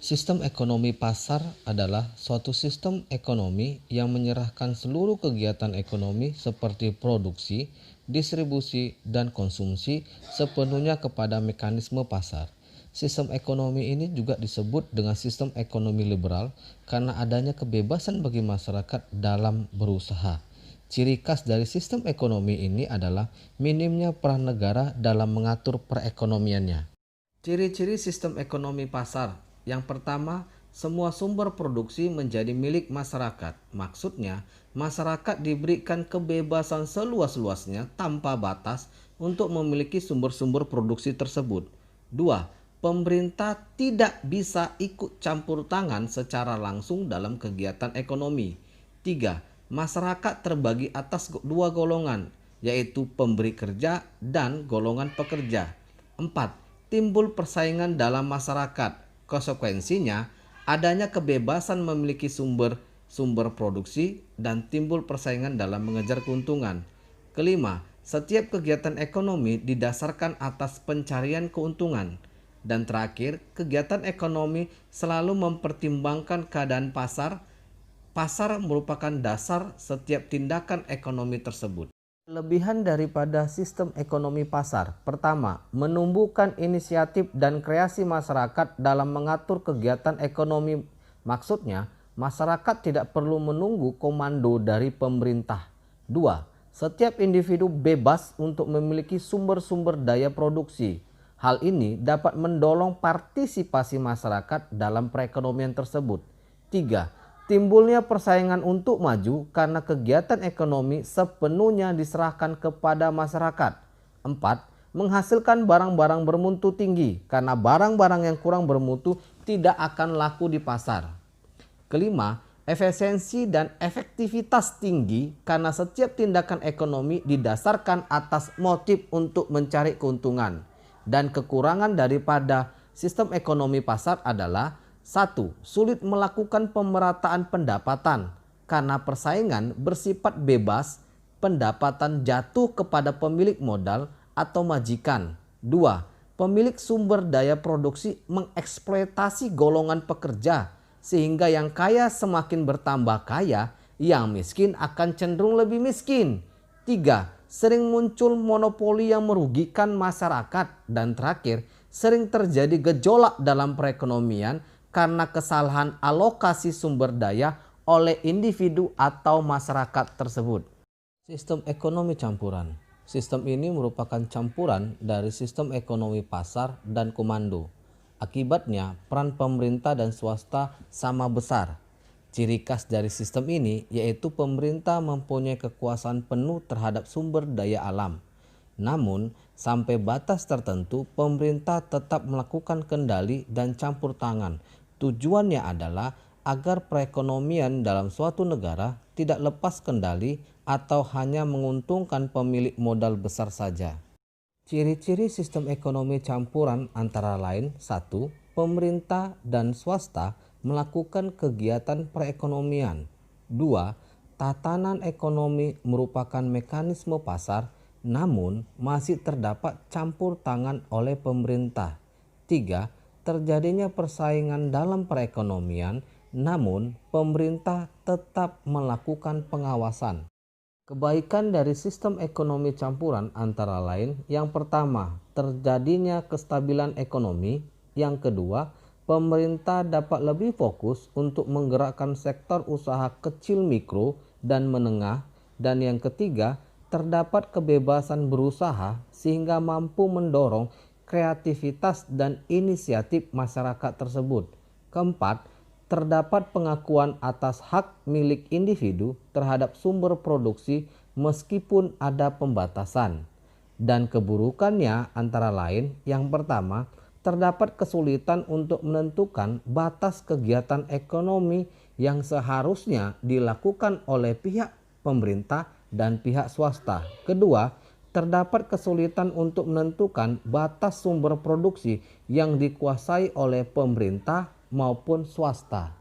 Sistem ekonomi pasar adalah suatu sistem ekonomi yang menyerahkan seluruh kegiatan ekonomi seperti produksi, distribusi, dan konsumsi sepenuhnya kepada mekanisme pasar. Sistem ekonomi ini juga disebut dengan sistem ekonomi liberal karena adanya kebebasan bagi masyarakat dalam berusaha. Ciri khas dari sistem ekonomi ini adalah minimnya peran negara dalam mengatur perekonomiannya. Ciri-ciri sistem ekonomi pasar. Yang pertama, semua sumber produksi menjadi milik masyarakat. Maksudnya, masyarakat diberikan kebebasan seluas-luasnya tanpa batas untuk memiliki sumber-sumber produksi tersebut. Dua, pemerintah tidak bisa ikut campur tangan secara langsung dalam kegiatan ekonomi. Tiga, masyarakat terbagi atas dua golongan, yaitu pemberi kerja dan golongan pekerja. Empat, timbul persaingan dalam masyarakat. Konsekuensinya, adanya kebebasan memiliki sumber produksi dan timbul persaingan dalam mengejar keuntungan. Kelima, setiap kegiatan ekonomi didasarkan atas pencarian keuntungan. Dan terakhir, kegiatan ekonomi selalu mempertimbangkan keadaan pasar. Pasar merupakan dasar setiap tindakan ekonomi tersebut. Kelebihan daripada sistem ekonomi pasar. Pertama, menumbuhkan inisiatif dan kreasi masyarakat dalam mengatur kegiatan ekonomi. Maksudnya, masyarakat tidak perlu menunggu komando dari pemerintah. Dua, setiap individu bebas untuk memiliki sumber-sumber daya produksi. Hal ini dapat mendorong partisipasi masyarakat dalam perekonomian tersebut. Tiga, timbulnya persaingan untuk maju karena kegiatan ekonomi sepenuhnya diserahkan kepada masyarakat. 4. Menghasilkan barang-barang bermutu tinggi karena barang-barang yang kurang bermutu tidak akan laku di pasar. Kelima, efisiensi dan efektivitas tinggi karena setiap tindakan ekonomi didasarkan atas motif untuk mencari keuntungan. Dan kekurangan daripada sistem ekonomi pasar adalah: 1. Sulit melakukan pemerataan pendapatan karena persaingan bersifat bebas, pendapatan jatuh kepada pemilik modal atau majikan. 2. Pemilik sumber daya produksi mengeksploitasi golongan pekerja sehingga yang kaya semakin bertambah kaya, yang miskin akan cenderung lebih miskin. 3. Sering muncul monopoli yang merugikan masyarakat. Dan terakhir, sering terjadi gejolak dalam perekonomian karena kesalahan alokasi sumber daya oleh individu atau masyarakat tersebut. Sistem ekonomi campuran. Sistem ini merupakan campuran dari sistem ekonomi pasar dan komando. Akibatnya, peran pemerintah dan swasta sama besar. Ciri khas dari sistem ini yaitu pemerintah mempunyai kekuasaan penuh terhadap sumber daya alam. Namun, sampai batas tertentu pemerintah tetap melakukan kendali dan campur tangan. Tujuannya adalah agar perekonomian dalam suatu negara tidak lepas kendali atau hanya menguntungkan pemilik modal besar saja. Ciri-ciri sistem ekonomi campuran antara lain: 1. Pemerintah dan swasta melakukan kegiatan perekonomian. 2. Tatanan ekonomi merupakan mekanisme pasar, namun masih terdapat campur tangan oleh pemerintah. 3. Terjadinya persaingan dalam perekonomian, namun pemerintah tetap melakukan pengawasan. Kebaikan dari sistem ekonomi campuran antara lain: yang pertama, terjadinya kestabilan ekonomi. Yang kedua, pemerintah dapat lebih fokus untuk menggerakkan sektor usaha kecil, mikro, dan menengah. Dan yang ketiga, terdapat kebebasan berusaha sehingga mampu mendorong kreativitas dan inisiatif masyarakat tersebut. Keempat, terdapat pengakuan atas hak milik individu terhadap sumber produksi meskipun ada pembatasan. Dan keburukannya antara lain: yang pertama, terdapat kesulitan untuk menentukan batas kegiatan ekonomi yang seharusnya dilakukan oleh pihak pemerintah dan pihak swasta. Kedua, terdapat kesulitan untuk menentukan batas sumber produksi yang dikuasai oleh pemerintah maupun swasta.